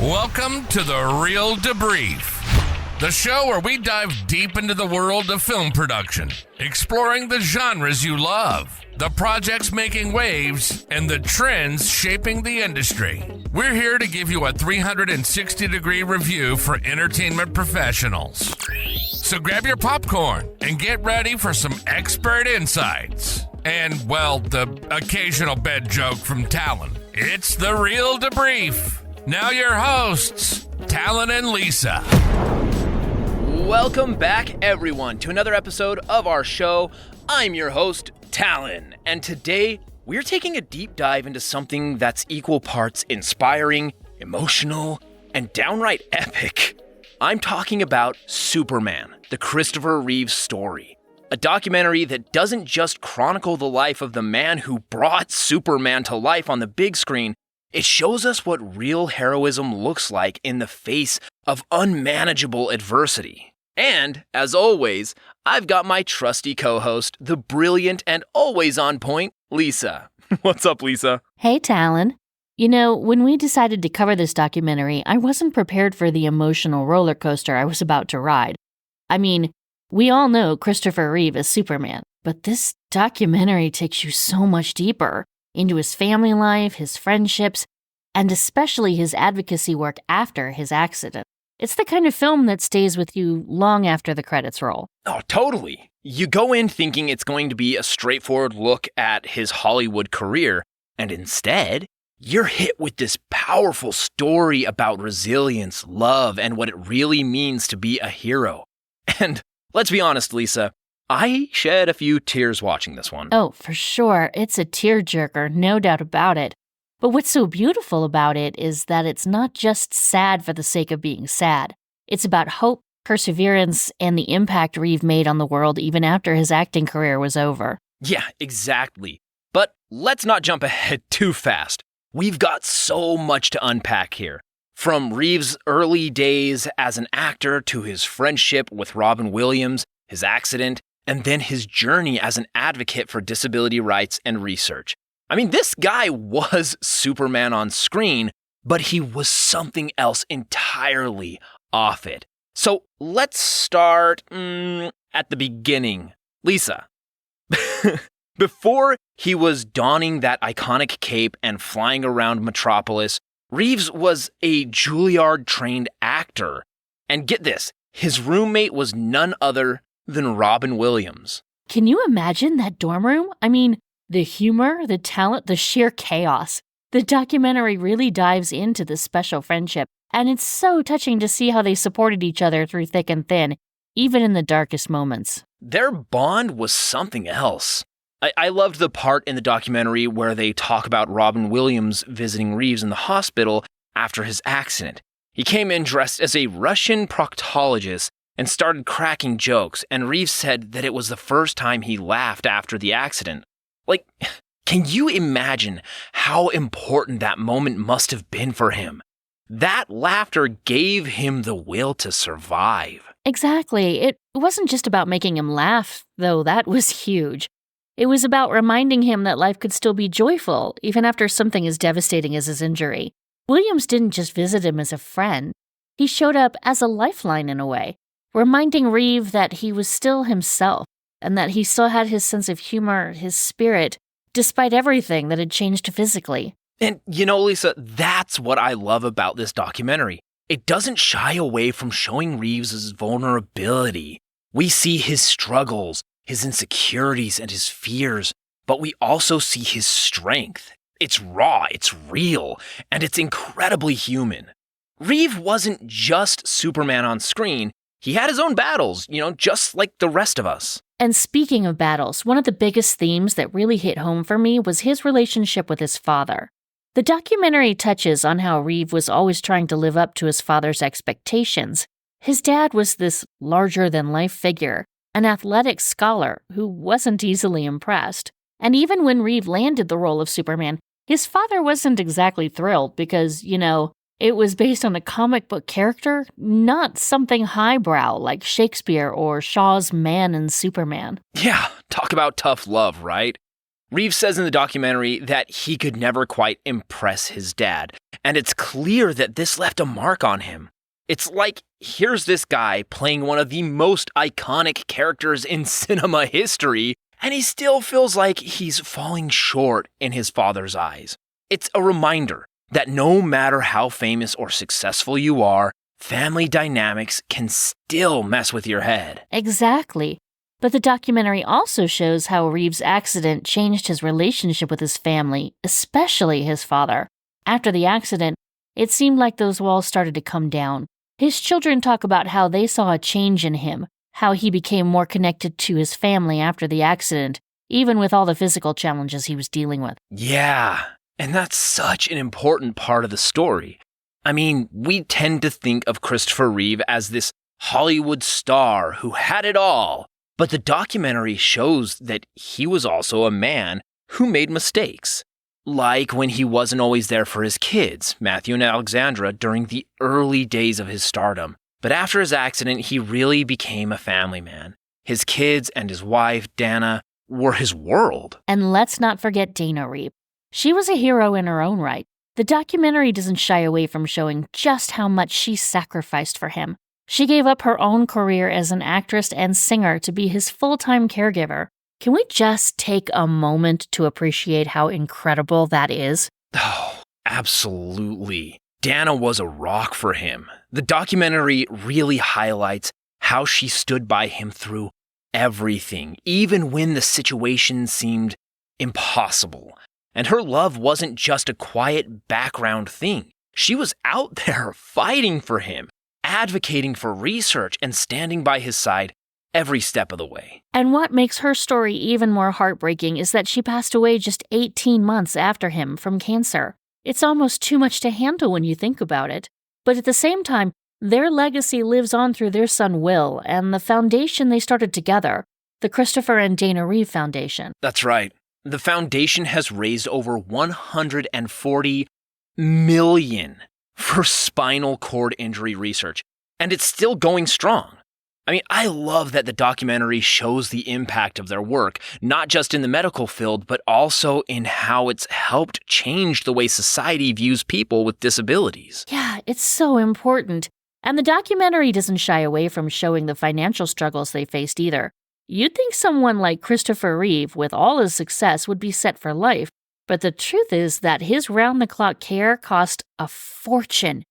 Welcome to The Real Debrief, the show where we dive deep into the world of film production, exploring the genres you love, the projects making waves, and the trends shaping the industry. We're here to give you a 360-degree review for entertainment professionals. So grab your popcorn and get ready for some expert insights. And, well, the occasional bed joke from Talen. It's The Real Debrief. Now your hosts, Talen and Lisa. Welcome back, everyone, to another episode of our show. I'm your host, Talen, and today we're taking a deep dive into something that's equal parts inspiring, emotional, and downright epic. I'm talking about SuperMan, the Christopher Reeve Story, a documentary that doesn't just chronicle the life of the man who brought Superman to life on the big screen. It shows us what real heroism looks like in the face of unmanageable adversity. And, as always, I've got my trusty co-host, the brilliant and always on point, Lisa. What's up, Lisa? Hey, Talen. You know, when we decided to cover this documentary, I wasn't prepared for the emotional roller coaster I was about to ride. I mean, we all know Christopher Reeve is Superman, but this documentary takes you so much deeper into his family life, his friendships, and especially his advocacy work after his accident. It's the kind of film that stays with you long after the credits roll. Oh, totally. You go in thinking it's going to be a straightforward look at his Hollywood career, and instead, you're hit with this powerful story about resilience, love, and what it really means to be a hero. And let's be honest, Lisa, I shed a few tears watching this one. Oh, for sure. It's a tearjerker, no doubt about it. But what's so beautiful about it is that it's not just sad for the sake of being sad. It's about hope, perseverance, and the impact Reeve made on the world even after his acting career was over. Yeah, exactly. But let's not jump ahead too fast. We've got so much to unpack here. From Reeve's early days as an actor to his friendship with Robin Williams, his accident, and then his journey as an advocate for disability rights and research. I mean, this guy was Superman on screen, but he was something else entirely off it. So let's start at the beginning. Lisa, before he was donning that iconic cape and flying around Metropolis, Reeves was a Juilliard-trained actor. And get this, his roommate was none other than Robin Williams. Can you imagine that dorm room? I mean, the humor, the talent, the sheer chaos. The documentary really dives into this special friendship, and it's so touching to see how they supported each other through thick and thin, even in the darkest moments. Their bond was something else. I loved the part in the documentary where they talk about Robin Williams visiting Reeves in the hospital after his accident. He came in dressed as a Russian proctologist and started cracking jokes, and Reeves said that it was the first time he laughed after the accident. Like, can you imagine how important that moment must have been for him? That laughter gave him the will to survive. Exactly. It wasn't just about making him laugh, though that was huge. It was about reminding him that life could still be joyful, even after something as devastating as his injury. Williams didn't just visit him as a friend. He showed up as a lifeline in a way, reminding Reeve that he was still himself, and that he still had his sense of humor, his spirit, despite everything that had changed physically. And you know, Lisa, that's what I love about this documentary. It doesn't shy away from showing Reeves' vulnerability. We see his struggles, his insecurities, and his fears, but we also see his strength. It's raw, it's real, and it's incredibly human. Reeve wasn't just Superman on screen. He had his own battles, just like the rest of us. And speaking of battles, one of the biggest themes that really hit home for me was his relationship with his father. The documentary touches on how Reeve was always trying to live up to his father's expectations. His dad was this larger-than-life figure, an athletic scholar who wasn't easily impressed. And even when Reeve landed the role of Superman, his father wasn't exactly thrilled because, it was based on a comic book character, not something highbrow like Shakespeare or Shaw's Man and Superman. Yeah, talk about tough love, right? Reeve says in the documentary that he could never quite impress his dad, and it's clear that this left a mark on him. It's like, here's this guy playing one of the most iconic characters in cinema history, and he still feels like he's falling short in his father's eyes. It's a reminder that no matter how famous or successful you are, family dynamics can still mess with your head. Exactly. But the documentary also shows how Reeve's accident changed his relationship with his family, especially his father. After the accident, it seemed like those walls started to come down. His children talk about how they saw a change in him, how he became more connected to his family after the accident, even with all the physical challenges he was dealing with. Yeah, and that's such an important part of the story. I mean, we tend to think of Christopher Reeve as this Hollywood star who had it all, but the documentary shows that he was also a man who made mistakes. Like when he wasn't always there for his kids, Matthew and Alexandra, during the early days of his stardom. But after his accident, he really became a family man. His kids and his wife, Dana, were his world. And let's not forget Dana Reeve. She was a hero in her own right. The documentary doesn't shy away from showing just how much she sacrificed for him. She gave up her own career as an actress and singer to be his full-time caregiver. Can we just take a moment to appreciate how incredible that is? Oh, absolutely. Dana was a rock for him. The documentary really highlights how she stood by him through everything, even when the situation seemed impossible. And her love wasn't just a quiet background thing. She was out there fighting for him, advocating for research, and standing by his side every step of the way. And what makes her story even more heartbreaking is that she passed away just 18 months after him from cancer. It's almost too much to handle when you think about it. But at the same time, their legacy lives on through their son Will and the foundation they started together, the Christopher and Dana Reeve Foundation. That's right. The foundation has raised over $140 million for spinal cord injury research, and it's still going strong. I mean, I love that the documentary shows the impact of their work, not just in the medical field, but also in how it's helped change the way society views people with disabilities. Yeah, it's so important. And the documentary doesn't shy away from showing the financial struggles they faced either. You'd think someone like Christopher Reeve, with all his success, would be set for life. But the truth is that his round-the-clock care cost a fortune.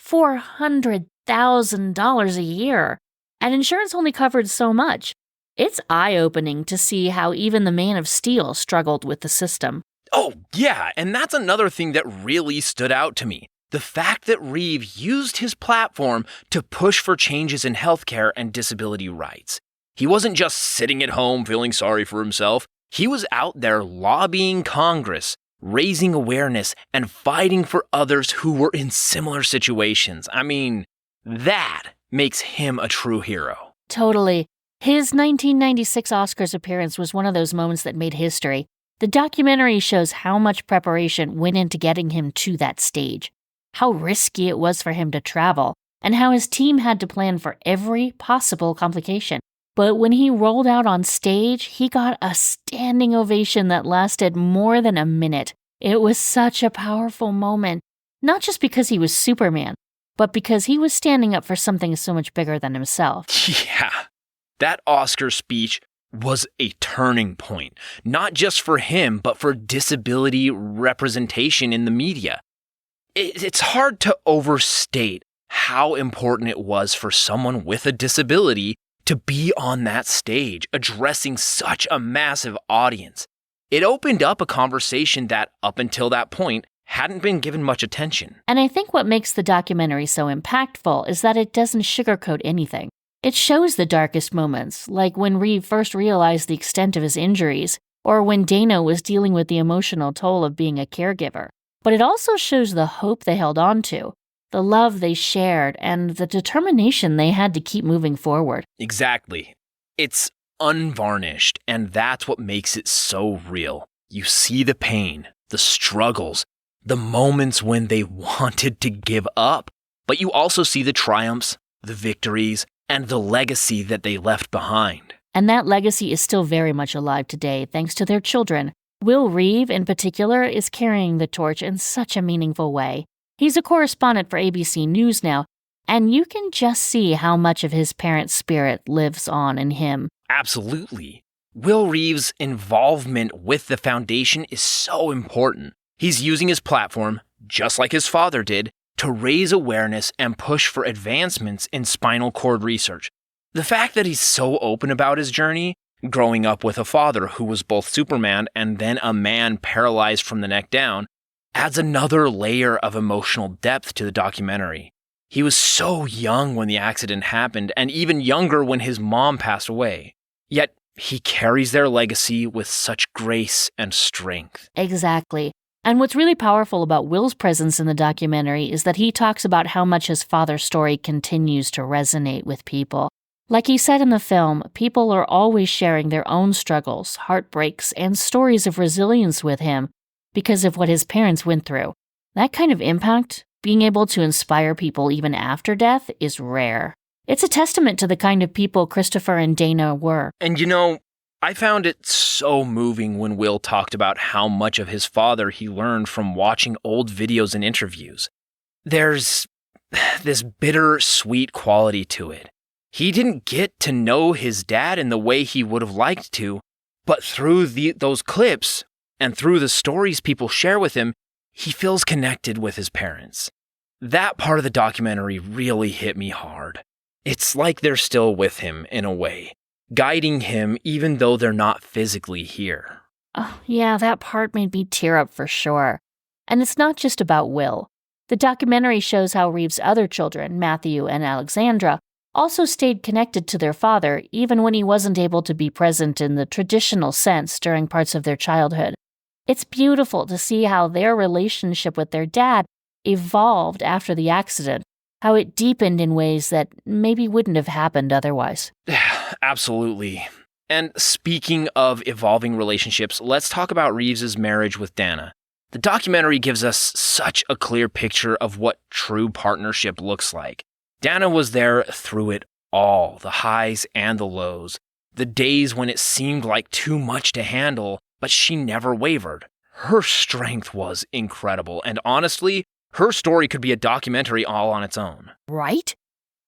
$400,000 a year. And insurance only covered so much. It's eye-opening to see how even the Man of Steel struggled with the system. Oh, yeah, and that's another thing that really stood out to me. The fact that Reeve used his platform to push for changes in healthcare and disability rights. He wasn't just sitting at home feeling sorry for himself. He was out there lobbying Congress, raising awareness, and fighting for others who were in similar situations. I mean, that makes him a true hero. Totally. His 1996 Oscars appearance was one of those moments that made history. The documentary shows how much preparation went into getting him to that stage, how risky it was for him to travel, and how his team had to plan for every possible complication. But when he rolled out on stage, he got a standing ovation that lasted more than a minute. It was such a powerful moment, not just because he was Superman, but because he was standing up for something so much bigger than himself. Yeah, that Oscar speech was a turning point, not just for him, but for disability representation in the media. It's hard to overstate how important it was for someone with a disability to be on that stage, addressing such a massive audience. It opened up a conversation that, up until that point, hadn't been given much attention. And I think what makes the documentary so impactful is that it doesn't sugarcoat anything. It shows the darkest moments, like when Reeve first realized the extent of his injuries, or when Dana was dealing with the emotional toll of being a caregiver. But it also shows the hope they held on to, the love they shared, and the determination they had to keep moving forward. Exactly. It's unvarnished, and that's what makes it so real. You see the pain, the struggles, the moments when they wanted to give up, but you also see the triumphs, the victories, and the legacy that they left behind. And that legacy is still very much alive today thanks to their children. Will Reeve, in particular, is carrying the torch in such a meaningful way. He's a correspondent for ABC News now, and you can just see how much of his parents' spirit lives on in him. Absolutely. Will Reeve's involvement with the foundation is so important. He's using his platform, just like his father did, to raise awareness and push for advancements in spinal cord research. The fact that he's so open about his journey, growing up with a father who was both Superman and then a man paralyzed from the neck down, adds another layer of emotional depth to the documentary. He was so young when the accident happened, and even younger when his mom passed away. Yet, he carries their legacy with such grace and strength. Exactly. And what's really powerful about Will's presence in the documentary is that he talks about how much his father's story continues to resonate with people. Like he said in the film, people are always sharing their own struggles, heartbreaks, and stories of resilience with him because of what his parents went through. That kind of impact, being able to inspire people even after death, is rare. It's a testament to the kind of people Christopher and Dana were. And I found it so moving when Will talked about how much of his father he learned from watching old videos and interviews. There's this bitter-sweet quality to it. He didn't get to know his dad in the way he would have liked to, but through those clips and through the stories people share with him, he feels connected with his parents. That part of the documentary really hit me hard. It's like they're still with him in a way, guiding him even though they're not physically here. Oh, yeah, that part made me tear up for sure. And it's not just about Will. The documentary shows how Reeve's other children, Matthew and Alexandra, also stayed connected to their father even when he wasn't able to be present in the traditional sense during parts of their childhood. It's beautiful to see how their relationship with their dad evolved after the accident, how it deepened in ways that maybe wouldn't have happened otherwise. Absolutely. And speaking of evolving relationships, let's talk about Reeves' marriage with Dana. The documentary gives us such a clear picture of what true partnership looks like. Dana was there through it all, the highs and the lows, the days when it seemed like too much to handle, but she never wavered. Her strength was incredible, and honestly, her story could be a documentary all on its own. Right?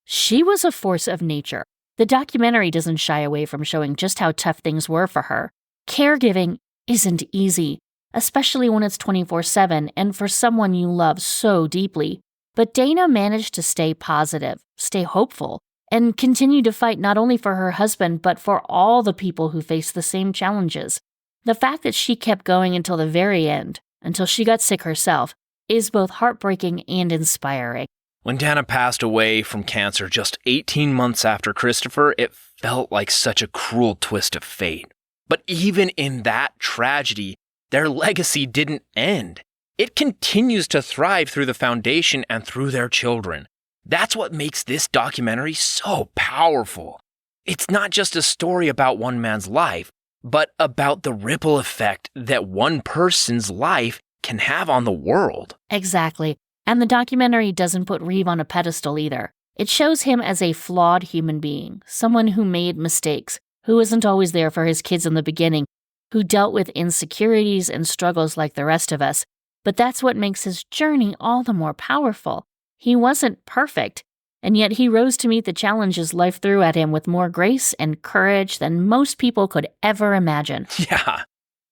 She was a force of nature. The documentary doesn't shy away from showing just how tough things were for her. Caregiving isn't easy, especially when it's 24/7 and for someone you love so deeply. But Dana managed to stay positive, stay hopeful, and continue to fight not only for her husband, but for all the people who face the same challenges. The fact that she kept going until the very end, until she got sick herself, is both heartbreaking and inspiring. When Dana passed away from cancer just 18 months after Christopher, it felt like such a cruel twist of fate. But even in that tragedy, their legacy didn't end. It continues to thrive through the foundation and through their children. That's what makes this documentary so powerful. It's not just a story about one man's life, but about the ripple effect that one person's life can have on the world. Exactly. And the documentary doesn't put Reeve on a pedestal either. It shows him as a flawed human being, someone who made mistakes, who isn't always there for his kids in the beginning, who dealt with insecurities and struggles like the rest of us. But that's what makes his journey all the more powerful. He wasn't perfect, and yet he rose to meet the challenges life threw at him with more grace and courage than most people could ever imagine. Yeah,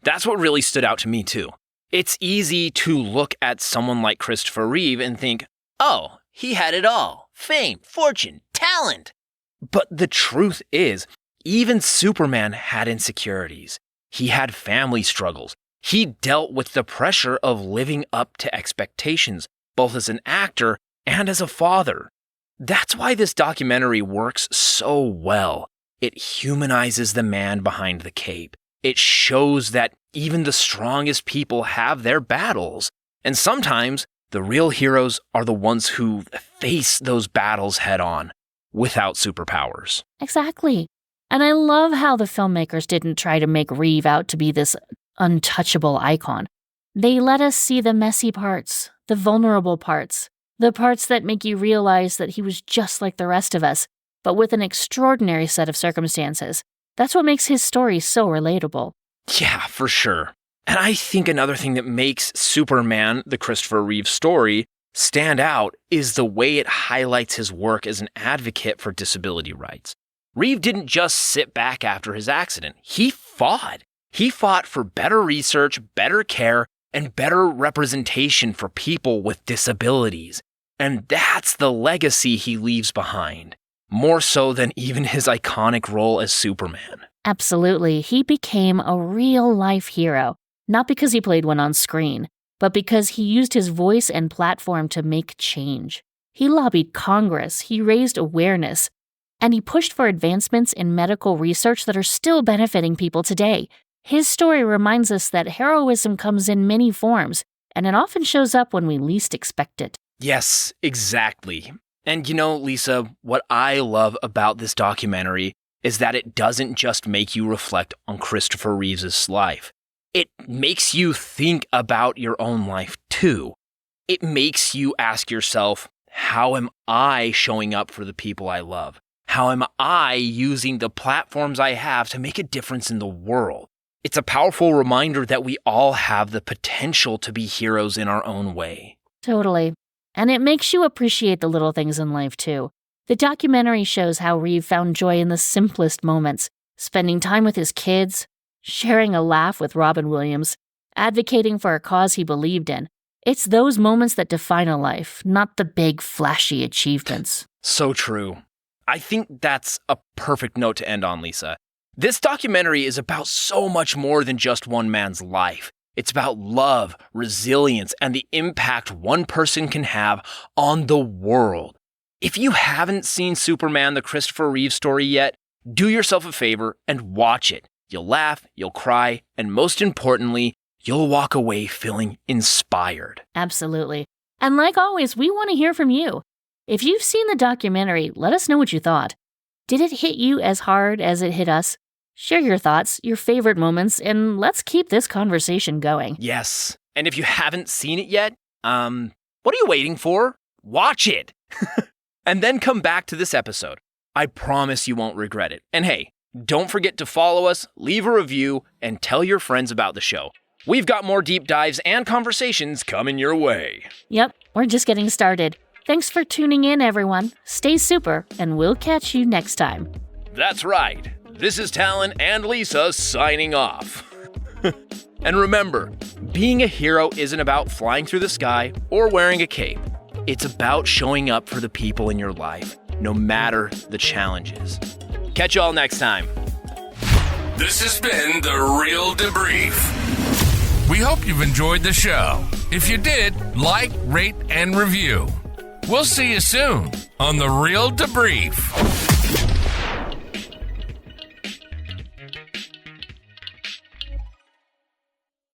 that's what really stood out to me too. It's easy to look at someone like Christopher Reeve and think, oh, he had it all. Fame, fortune, talent. But the truth is, even Superman had insecurities. He had family struggles. He dealt with the pressure of living up to expectations, both as an actor and as a father. That's why this documentary works so well. It humanizes the man behind the cape. It shows that even the strongest people have their battles. And sometimes the real heroes are the ones who face those battles head on without superpowers. Exactly. And I love how the filmmakers didn't try to make Reeve out to be this untouchable icon. They let us see the messy parts, the vulnerable parts, the parts that make you realize that he was just like the rest of us, but with an extraordinary set of circumstances. That's what makes his story so relatable. Yeah, for sure. And I think another thing that makes SuperMan, the Christopher Reeve Story, stand out is the way it highlights his work as an advocate for disability rights. Reeve didn't just sit back after his accident. He fought. He fought for better research, better care, and better representation for people with disabilities. And that's the legacy he leaves behind, more so than even his iconic role as Superman. Absolutely. He became a real-life hero, not because he played one on screen, but because he used his voice and platform to make change. He lobbied Congress, he raised awareness, and he pushed for advancements in medical research that are still benefiting people today. His story reminds us that heroism comes in many forms, and it often shows up when we least expect it. Yes, exactly. And Lisa, what I love about this documentary is that it doesn't just make you reflect on Christopher Reeves' life. It makes you think about your own life too. It makes you ask yourself, how am I showing up for the people I love? How am I using the platforms I have to make a difference in the world? It's a powerful reminder that we all have the potential to be heroes in our own way. Totally. And it makes you appreciate the little things in life too. The documentary shows how Reeve found joy in the simplest moments, spending time with his kids, sharing a laugh with Robin Williams, advocating for a cause he believed in. It's those moments that define a life, not the big, flashy achievements. So true. I think that's a perfect note to end on, Lisa. This documentary is about so much more than just one man's life. It's about love, resilience, and the impact one person can have on the world. If you haven't seen Superman, the Christopher Reeve Story yet, do yourself a favor and watch it. You'll laugh, you'll cry, and most importantly, you'll walk away feeling inspired. Absolutely. And like always, we want to hear from you. If you've seen the documentary, let us know what you thought. Did it hit you as hard as it hit us? Share your thoughts, your favorite moments, and let's keep this conversation going. Yes. And if you haven't seen it yet, what are you waiting for? Watch it. And then come back to this episode. I promise you won't regret it. And hey, don't forget to follow us, leave a review, and tell your friends about the show. We've got more deep dives and conversations coming your way. Yep, we're just getting started. Thanks for tuning in, everyone. Stay super, and we'll catch you next time. That's right. This is Talen and Lisa signing off. And remember, being a hero isn't about flying through the sky or wearing a cape. It's about showing up for the people in your life, no matter the challenges. Catch y'all next time. This has been The Real Debrief. We hope you've enjoyed the show. If you did, like, rate, and review. We'll see you soon on The Real Debrief.